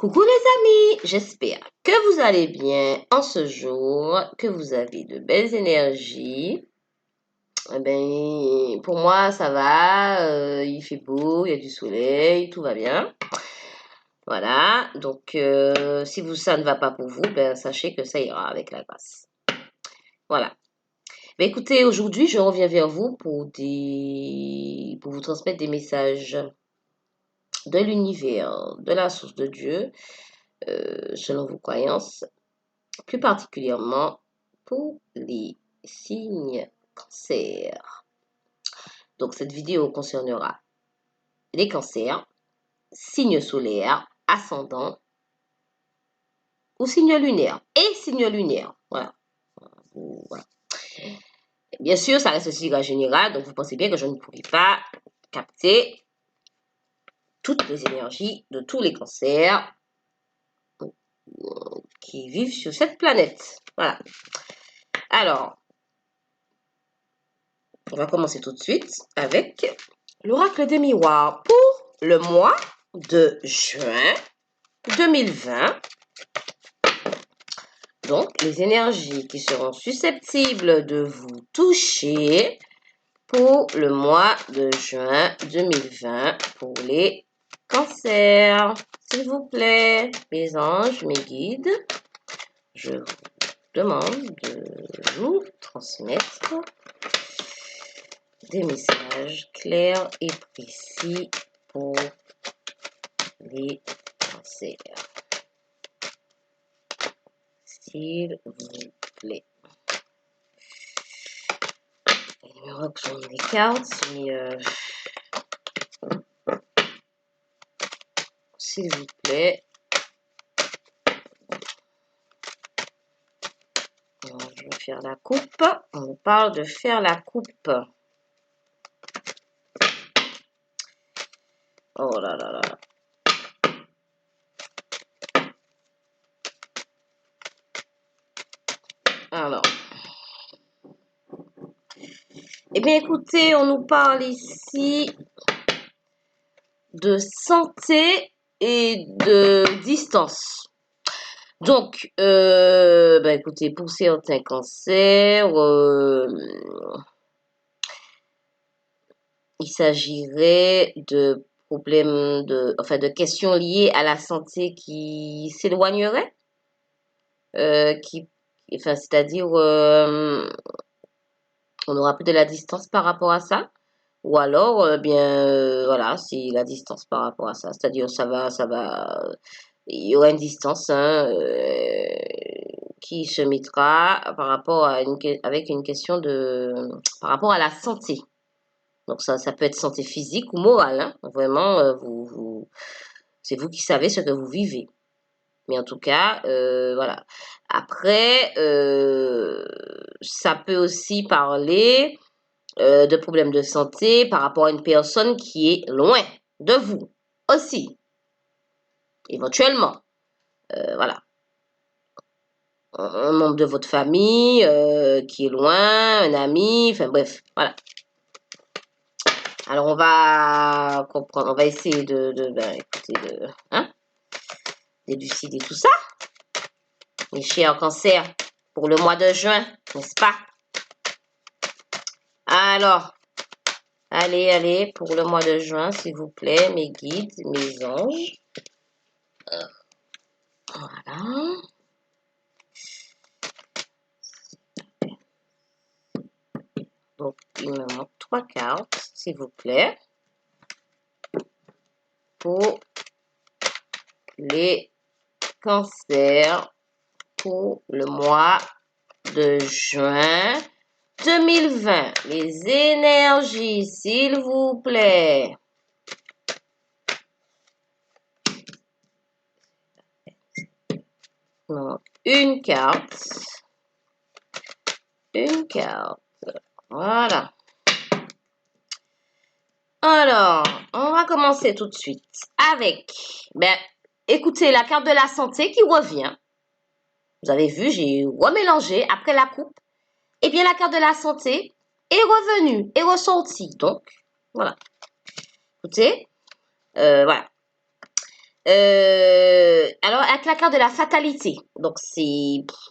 Coucou les amis, j'espère que vous allez bien en ce jour, que vous avez de belles énergies. Eh ben, pour moi, ça va, il fait beau, il y a du soleil, tout va bien. Voilà, donc si ça ne va pas pour vous, ben, sachez que ça ira avec la grâce. Voilà. Ben, écoutez, aujourd'hui, je reviens vers vous pour vous transmettre des messages de l'univers, de la source de Dieu, selon vos croyances. Plus particulièrement pour les signes cancer. Donc cette vidéo concernera les cancers, signes solaires, ascendant ou signes lunaires. Et signes lunaires. Voilà. Voilà. Bien sûr, ça reste un tirage général, donc vous pensez bien que je ne pourrai pas capter toutes les énergies de tous les cancers qui vivent sur cette planète. Voilà. Alors, on va commencer tout de suite avec l'oracle des miroirs pour le mois de juin 2020. Donc, les énergies qui seront susceptibles de vous toucher pour le mois de juin 2020 pour les cancers. S'il vous plaît, mes anges, mes guides, je vous demande de vous transmettre des messages clairs et précis pour les cancers. S'il vous plaît. Les numéros qui sont des cartes, mais s'il vous plaît. Alors, je vais faire la coupe. On nous parle de faire la coupe. Oh là là là. Alors. Eh bien, écoutez, on nous parle ici de santé et de distance. Donc, écoutez, pour certains cancers, il s'agirait de problèmes de questions liées à la santé qui s'éloigneraient, c'est-à-dire, on aura plus de la distance par rapport à ça. Ou alors, voilà, c'est la distance par rapport à ça. C'est-à-dire, il y aura une distance qui se mettra par rapport à avec une question par rapport à la santé. Donc, ça peut être santé physique ou morale. Hein. Vraiment, c'est vous qui savez ce que vous vivez. Mais en tout cas, voilà. Après, ça peut aussi parler de problèmes de santé par rapport à une personne qui est loin de vous aussi, éventuellement. Voilà. Un membre de votre famille qui est loin, un ami, enfin bref, voilà. Alors on va comprendre, on va essayer d'élucider tout ça. Mes chers cancers, pour le mois de juin, n'est-ce pas? Alors, allez, pour le mois de juin, s'il vous plaît, mes guides, mes anges. Voilà. Donc, il me manque 3 cartes, s'il vous plaît, pour les cancers pour le mois de juin 2020. Les énergies, s'il vous plaît. Donc, une carte. Une carte. Voilà. Alors, on va commencer tout de suite avec, écoutez, la carte de la santé qui revient. Vous avez vu, j'ai remélangé après la coupe. Eh bien, la carte de la santé est revenue, est ressortie. Donc, voilà. Écoutez, voilà. avec la carte de la fatalité. Donc,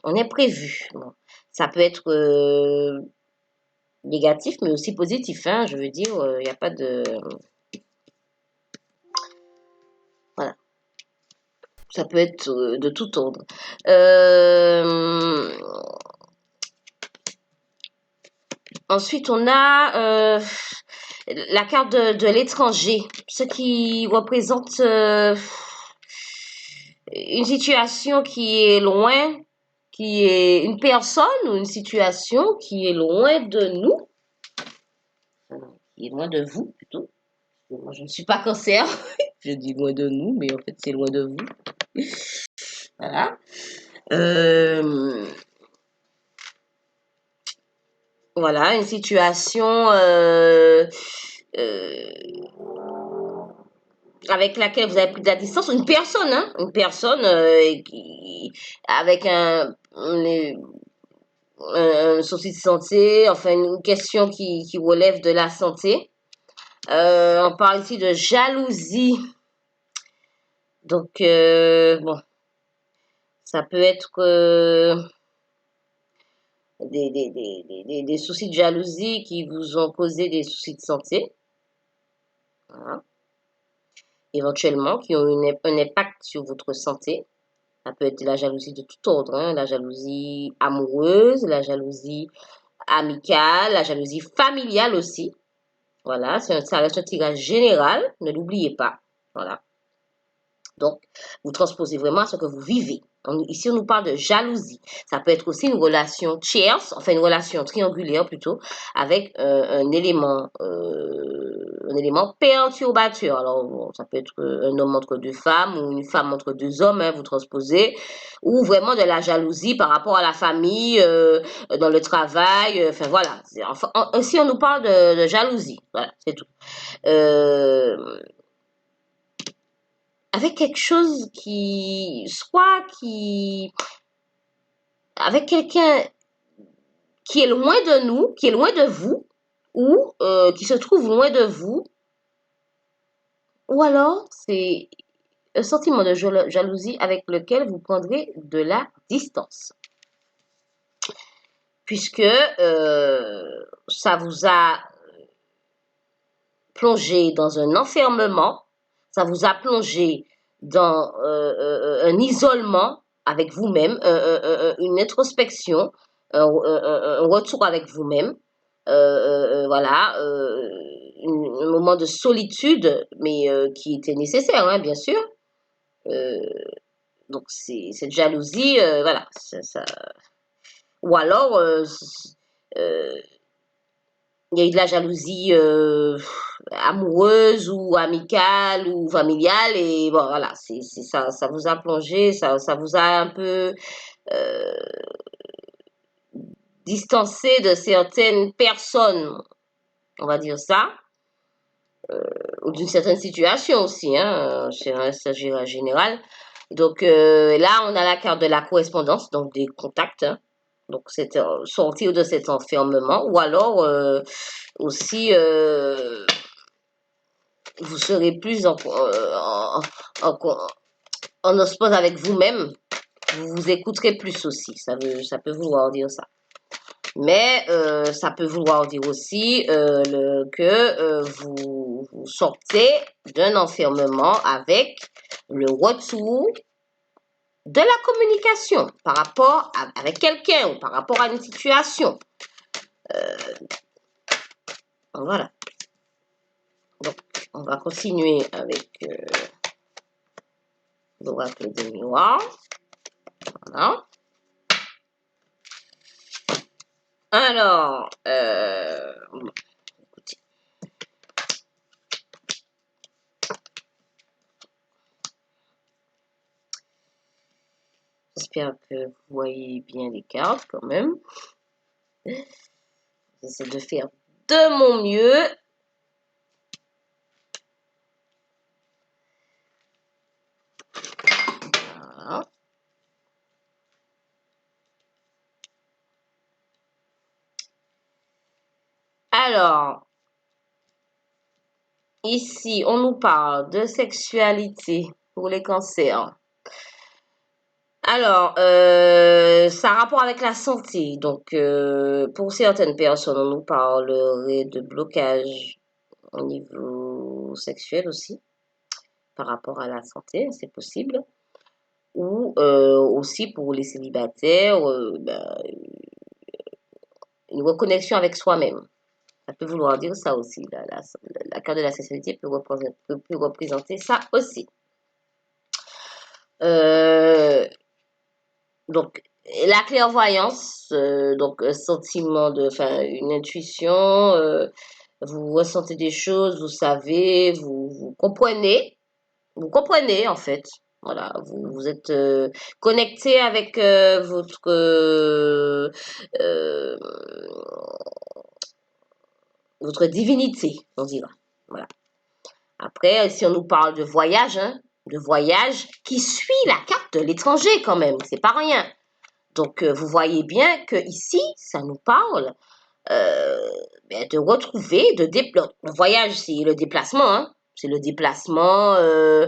on est prévu. Bon, ça peut être négatif, mais aussi positif. Hein, je veux dire, il n'y a pas de... Voilà. Ça peut être de tout ordre. Ensuite, on a la carte de l'étranger, ce qui représente une situation qui est loin, qui est une personne ou une situation qui est loin de nous, qui est loin de vous plutôt. Moi, je ne suis pas cancer, je dis loin de nous, mais en fait, c'est loin de vous. Voilà. Voilà, une situation euh, avec laquelle vous avez pris de la distance, une personne avec un souci de santé, enfin une question qui relève de la santé. On parle ici de jalousie. Donc, bon, ça peut être des soucis de jalousie qui vous ont causé des soucis de santé. Voilà. Éventuellement, qui ont un impact sur votre santé. Ça peut être la jalousie de tout ordre, hein, la jalousie amoureuse, la jalousie amicale, la jalousie familiale aussi. Voilà, ça reste un tirage général, ne l'oubliez pas. Voilà. Donc, vous transposez vraiment à ce que vous vivez. Ici, on nous parle de jalousie. Ça peut être aussi une relation tierce, enfin une relation triangulaire plutôt, avec un élément perturbateur. Alors, bon, ça peut être un homme entre deux femmes ou une femme entre deux hommes, hein, vous transposez, ou vraiment de la jalousie par rapport à la famille, dans le travail. Enfin, voilà. Enfin, ici, on nous parle de jalousie. Voilà, c'est tout. Avec quelque chose avec quelqu'un qui est loin de nous, qui est loin de vous, ou qui se trouve loin de vous, ou alors c'est un sentiment de jalousie avec lequel vous prendrez de la distance. Puisque ça vous a plongé dans un enfermement, ça vous a plongé dans un isolement avec vous-même, une introspection, un retour avec vous-même, voilà, un moment de solitude, mais qui était nécessaire, hein, bien sûr. Euh, donc cette jalousie, voilà, ou alors il y a eu de la jalousie amoureuse ou amicale ou familiale et bon voilà, ça vous a plongé, ça vous a un peu euh, distancé de certaines personnes, on va dire ça, ou d'une certaine situation aussi, hein, c'est un stagiaire général. Donc là, on a la carte de la correspondance, donc des contacts. Hein. Donc c'est sortir de cet enfermement ou alors aussi vous serez plus en osmose avec vous-même. Vous vous écouterez plus aussi. Ça peut vouloir dire ça. Mais ça peut vouloir dire aussi que vous sortez d'un enfermement avec le retour de la communication par rapport avec quelqu'un ou par rapport à une situation. Voilà. Donc, on va continuer avec l'oracle des miroirs. Voilà. Alors, écoutez. J'espère que vous voyez bien les cartes quand même. J'essaie de faire de mon mieux. Voilà. Alors, ici, on nous parle de sexualité pour les cancers. Alors, ça a rapport avec la santé. Donc, pour certaines personnes, on nous parlerait de blocage au niveau sexuel aussi, par rapport à la santé, c'est possible. Ou aussi pour les célibataires, une reconnexion avec soi-même. Ça peut vouloir dire ça aussi. La carte de la sexualité peut représenter ça aussi. Euh, donc, la clairvoyance, donc un sentiment enfin, une intuition, vous ressentez des choses, vous savez, vous comprenez en fait. Voilà, vous êtes connecté avec euh, votre divinité, on dira. Voilà. Après, si on nous parle de voyage, hein, de voyage qui suit la carte de l'étranger quand même, c'est pas rien. Donc, vous voyez bien que ici, ça nous parle de retrouver, le voyage, c'est le déplacement, hein, c'est le déplacement, euh,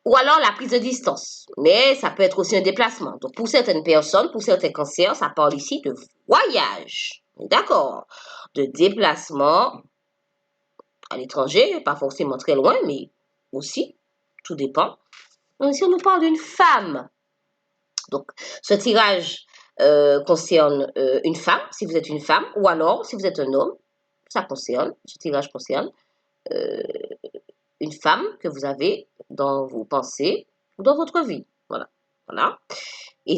ou alors la prise de distance. Mais ça peut être aussi un déplacement. Donc, pour certaines personnes, pour certains cancers, ça parle ici de voyage. D'accord. De déplacement à l'étranger, pas forcément très loin, mais aussi, tout dépend. Donc, si on nous parle d'une femme, donc ce tirage concerne une femme, si vous êtes une femme, ou alors si vous êtes un homme, ce tirage concerne euh, une femme que vous avez dans vos pensées ou dans votre vie. Voilà. Voilà. Et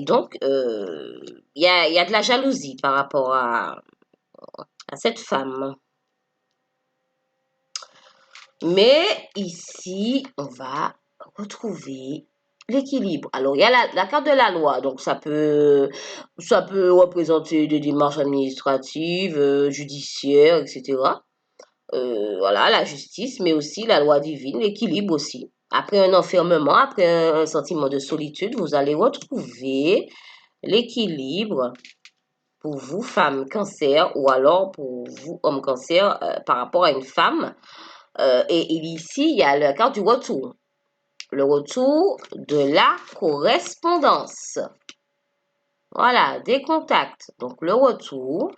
donc, y a de la jalousie par rapport à cette femme. Mais ici, on va retrouver l'équilibre. Alors, il y a la carte de la loi, donc ça peut représenter des démarches administratives, judiciaires, etc. Voilà, la justice, mais aussi la loi divine, l'équilibre aussi. Après un enfermement, après un sentiment de solitude, vous allez retrouver l'équilibre pour vous, femme cancer, ou alors pour vous, homme cancer, par rapport à une femme. Et ici, il y a la carte du retour. Le retour de la correspondance. Voilà, des contacts. Donc, le retour,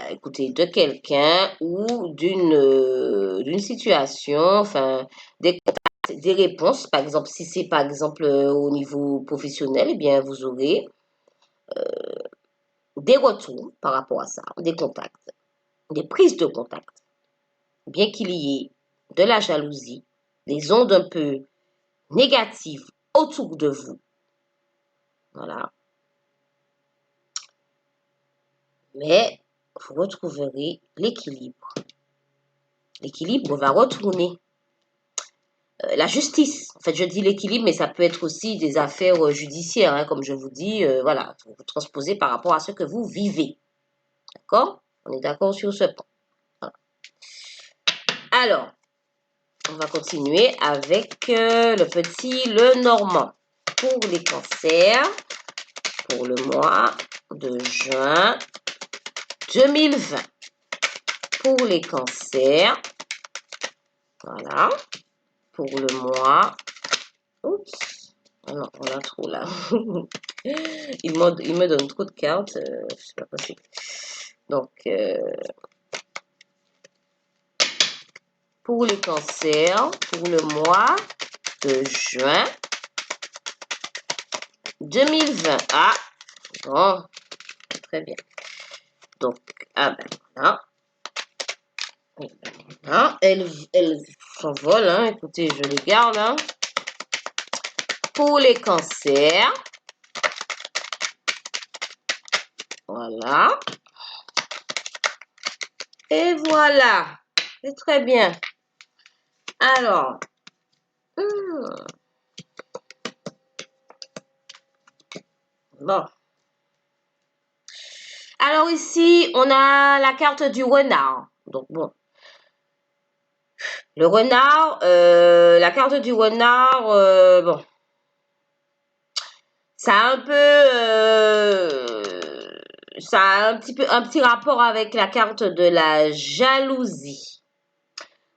écoutez, de quelqu'un ou d'une situation, enfin, des réponses. Par exemple, si c'est par exemple au niveau professionnel, eh bien, vous aurez des retours par rapport à ça, des contacts, des prises de contact. Bien qu'il y ait de la jalousie, des ondes un peu négatives autour de vous. Voilà. Mais vous retrouverez l'équilibre. L'équilibre va retourner. La justice. En fait, je dis l'équilibre, mais ça peut être aussi des affaires judiciaires, hein, comme je vous dis. Voilà, vous transposez par rapport à ce que vous vivez. D'accord? On est d'accord sur ce point. Voilà. Alors, on va continuer avec le petit le normand. Pour les cancers, pour le mois de juin 2020. Pour les cancers, voilà, pour le mois, oups, oh non, on a trop là. il me donne trop de cartes, c'est pas possible. Donc, pour les cancers, pour le mois de juin 2020. Ah, bon, très bien. Donc, ah ben, voilà. Hein, elle s'envole, hein. Écoutez, je les garde. Hein. Pour les cancers, voilà. Et voilà. C'est très bien. Alors, bon. Alors ici, on a la carte du renard. Donc bon. Le renard, la carte du renard, bon. Ça a un peu, ça a un petit rapport avec la carte de la jalousie.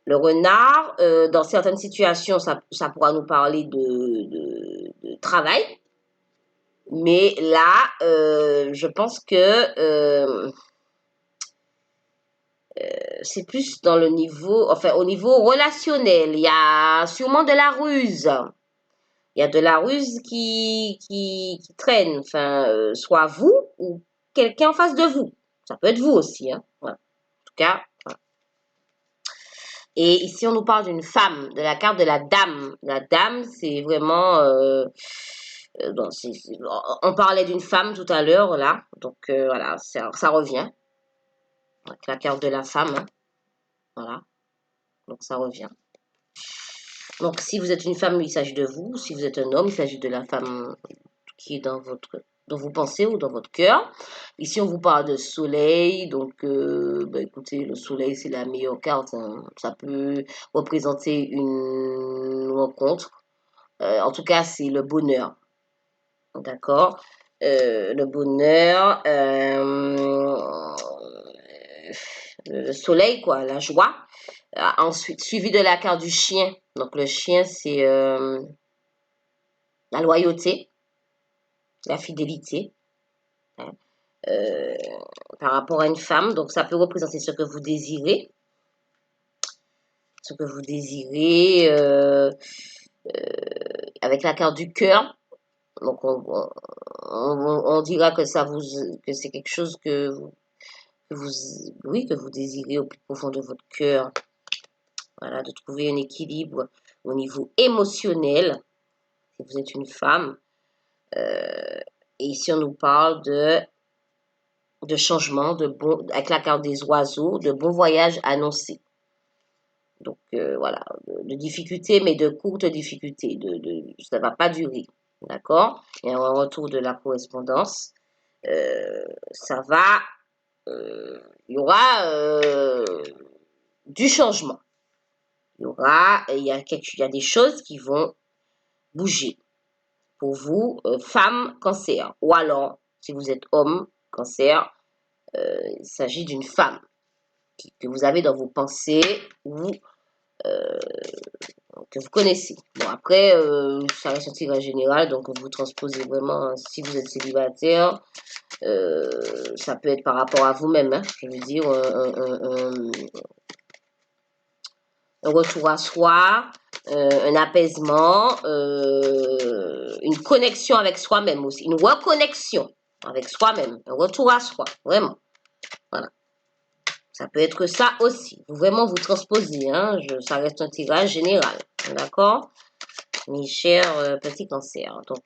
Le renard, dans certaines situations, ça pourra nous parler travail. Mais là, je pense que c'est plus dans le niveau, enfin au niveau relationnel. Il y a sûrement de la ruse. Il y a de la ruse qui traîne. Enfin, soit vous ou quelqu'un en face de vous. Ça peut être vous aussi, hein. Voilà. En tout cas, voilà. Et ici, on nous parle d'une femme, de la carte de la dame. La dame, c'est vraiment... bon, on parlait d'une femme tout à l'heure, là. Donc, voilà, ça revient. Avec la carte de la femme, hein. Voilà. Donc, ça revient. Donc, si vous êtes une femme, il s'agit de vous. Si vous êtes un homme, il s'agit de la femme qui est dont vous pensez ou dans votre cœur. Ici, on vous parle de soleil. Donc, écoutez, le soleil, c'est la meilleure carte, hein. Ça peut représenter une rencontre. En tout cas, c'est le bonheur. D'accord? Le bonheur, le soleil, quoi, la joie. Ensuite, suivi de la carte du chien. Donc, le chien, c'est la loyauté, la fidélité, hein, euh, par rapport à une femme. Donc, ça peut représenter ce que vous désirez. Ce que vous désirez avec la carte du cœur. Donc, on dira que que c'est quelque chose que vous désirez au plus profond de votre cœur. Voilà, de trouver un équilibre au niveau émotionnel, si vous êtes une femme. Et ici, on nous parle de changement, avec la carte des oiseaux, de bons voyages annoncés. Donc, voilà, de difficultés, mais de courtes difficultés. Ça ne va pas durer. D'accord? Et un retour de la correspondance. Ça va... il y aura du changement. Il y a des choses qui vont bouger pour vous, femme, cancer. Ou alors, si vous êtes homme, cancer, il s'agit d'une femme que vous avez dans vos pensées ou que vous connaissez. Bon, après, ça reste un tirage général, donc vous transposez vraiment, si vous êtes célibataire, ça peut être par rapport à vous-même, hein, je veux dire, un retour à soi, un apaisement, une connexion avec soi-même aussi, une reconnexion avec soi-même, un retour à soi, vraiment. Voilà. Ça peut être ça aussi. Vous vraiment vous transposez, hein, ça reste un tirage général, d'accord, mes chers petits cancers. Donc,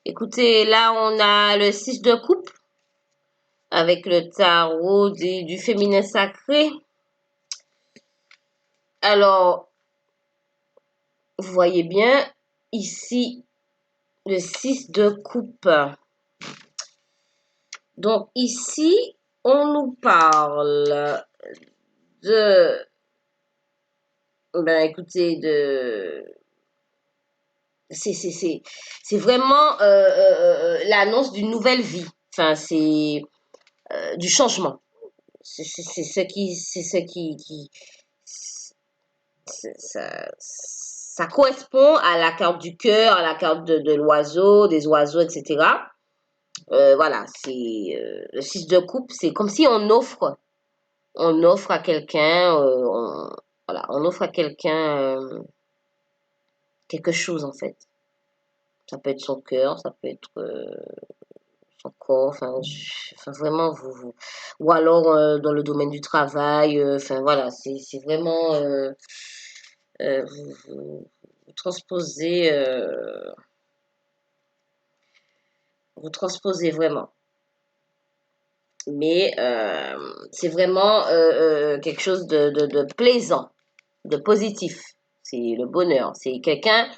écoutez, là on a le 6 de coupe avec le tarot du féminin sacré. Alors, vous voyez bien, ici, le 6 de coupe. Donc, ici, on nous parle écoutez, c'est vraiment l'annonce d'une nouvelle vie. Enfin, c'est du changement. C'est ça correspond à la carte du cœur, à la carte de l'oiseau, des oiseaux, etc. Voilà, c'est le 6 de coupe, c'est comme si on offre à quelqu'un, voilà, on offre à quelqu'un quelque chose en fait. Ça peut être son cœur, ça peut être son corps, enfin vraiment ou alors dans le domaine du travail, enfin voilà, c'est vraiment vous transposez, vous transposez vraiment. Mais c'est vraiment quelque chose de plaisant, de positif. C'est le bonheur. C'est quelqu'un,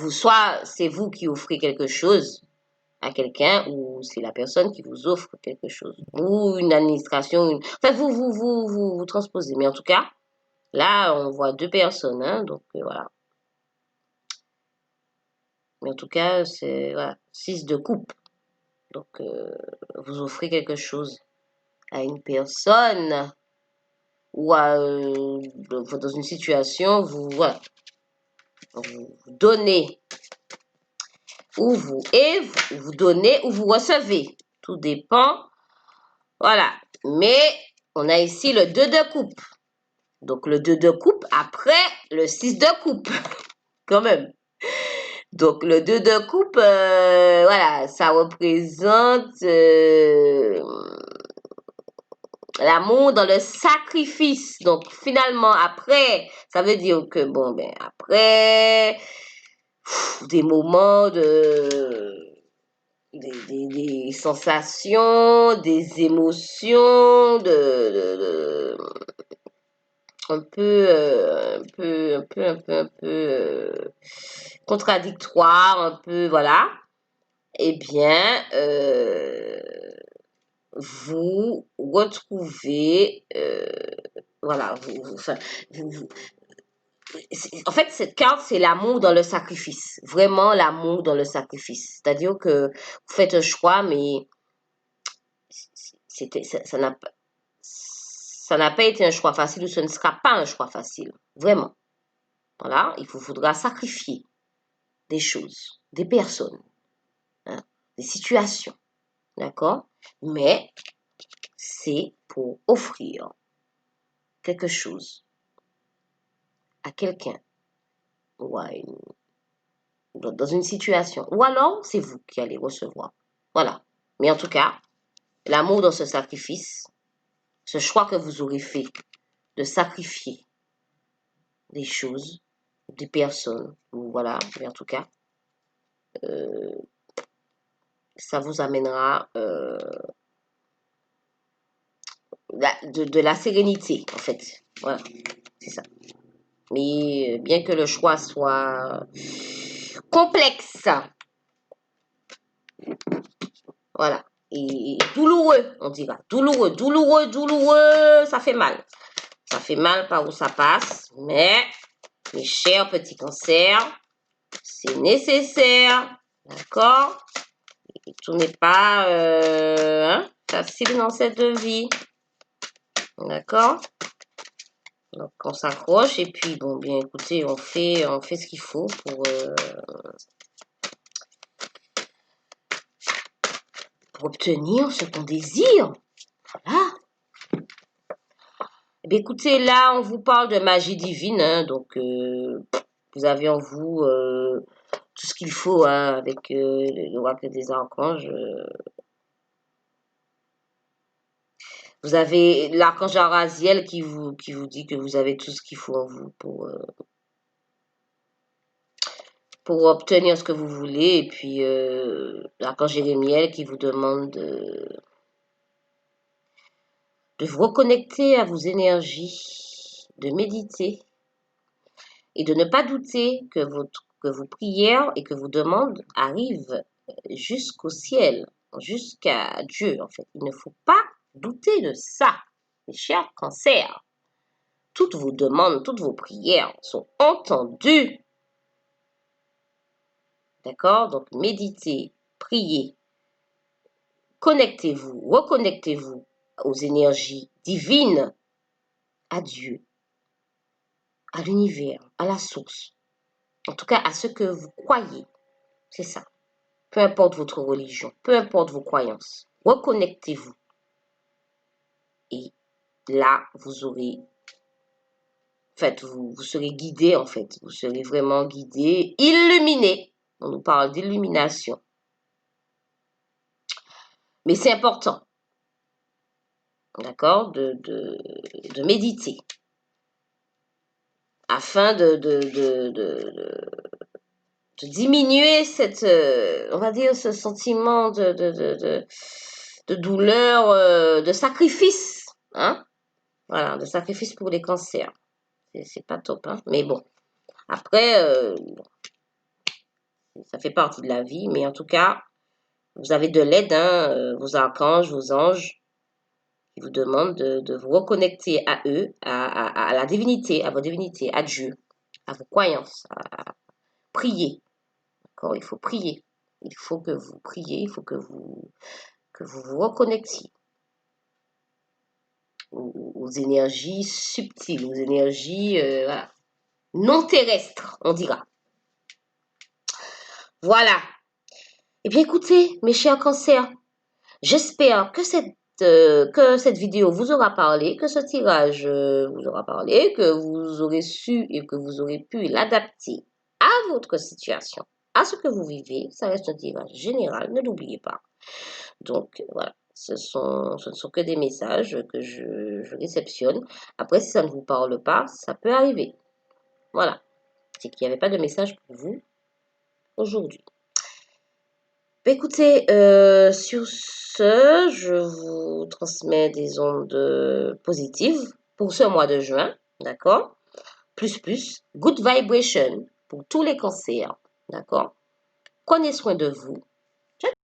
soit c'est vous qui offrez quelque chose à quelqu'un, ou c'est la personne qui vous offre quelque chose. Ou une administration, enfin vous transposez. Mais en tout cas, là, on voit deux personnes, hein, donc voilà. Mais en tout cas, c'est voilà, 6 de coupe. Donc, vous offrez quelque chose à une personne ou dans une situation, voilà. vous donnez ou vous donnez ou vous recevez. Tout dépend. Voilà. Mais on a ici le 2 de coupe. Donc le 2 de coupe après le 6 de coupe. Quand même. Donc le 2 de coupe, voilà, ça représente l'amour dans le sacrifice. Donc finalement, après, ça veut dire que, bon, ben après, des moments des sensations, des émotions, un peu contradictoire, un peu, voilà. Eh bien, vous retrouvez, voilà, en fait, cette carte, c'est l'amour dans le sacrifice. Vraiment l'amour dans le sacrifice. C'est-à-dire que vous faites un choix, mais ça n'a pas été un choix facile ou ce ne sera pas un choix facile. Vraiment. Voilà, il vous faudra sacrifier des choses, des personnes, hein, des situations. D'accord? Mais c'est pour offrir quelque chose à quelqu'un ou dans une situation. Ou alors, c'est vous qui allez recevoir. Voilà. Mais en tout cas, l'amour dans ce sacrifice, ce choix que vous aurez fait de sacrifier des choses, des personnes, ou voilà, mais en tout cas, ça vous amènera de la sérénité, en fait. Voilà, c'est ça. Mais bien que le choix soit complexe, voilà, et douloureux, on dira. Douloureux, douloureux, douloureux, ça fait mal. Ça fait mal par où ça passe, mais mes chers petits cancers, c'est nécessaire, d'accord? Et tout n'est pas facile dans cette vie, d'accord? Donc on s'accroche et puis bon bien écoutez, on fait ce qu'il faut pour obtenir ce qu'on désire. Voilà. Eh bien, écoutez, là, on vous parle de magie divine, hein, donc vous avez en vous tout ce qu'il faut hein, avec l'oracle des archanges. Vous avez l'archange Araziel qui vous dit que vous avez tout ce qu'il faut en vous pour obtenir ce que vous voulez. Et puis l'archange Jérémiel qui vous demande de vous reconnecter à vos énergies, de méditer et de ne pas douter que vos prières et que vos demandes arrivent jusqu'au ciel, jusqu'à Dieu en fait. Il ne faut pas douter de ça, mes chers cancers. Toutes vos demandes, toutes vos prières sont entendues. D'accord? Donc méditez, priez, connectez-vous, reconnectez-vous aux énergies divines, à Dieu, à l'univers, à la source. En tout cas, à ce que vous croyez. C'est ça. Peu importe votre religion, peu importe vos croyances. Reconnectez-vous. Et là, vous aurez... En fait, vous serez guidé, en fait. Vous serez vraiment guidé, illuminé. On nous parle d'illumination. Mais c'est important. D'accord? De méditer. Afin de diminuer cette, on va dire, ce sentiment de douleur, de sacrifice, hein? Voilà, de sacrifice pour les cancers. C'est pas top, hein? Mais bon. Après, ça fait partie de la vie, mais en tout cas, vous avez de l'aide, hein, vos archanges, vos anges, qui vous demandent de vous reconnecter à eux, à la divinité, à vos divinités, à Dieu, à vos croyances, à prier. D'accord? Il faut prier. Il faut que vous priez, il faut que vous vous reconnectiez aux énergies subtiles, aux énergies voilà, non terrestres, on dira. Voilà. Eh bien, écoutez, mes chers cancers, j'espère que cette vidéo vous aura parlé, que ce tirage vous aura parlé, que vous aurez su et que vous aurez pu l'adapter à votre situation, à ce que vous vivez. Ça reste un tirage général, ne l'oubliez pas. Donc, voilà. Ce ne sont que des messages que je réceptionne. Après, si ça ne vous parle pas, ça peut arriver. Voilà. C'est qu'il n'y avait pas de message pour vous aujourd'hui. Écoutez, sur ce, je vous transmets des ondes positives pour ce mois de juin, d'accord? Plus, good vibration pour tous les cancers, d'accord? Prenez soin de vous,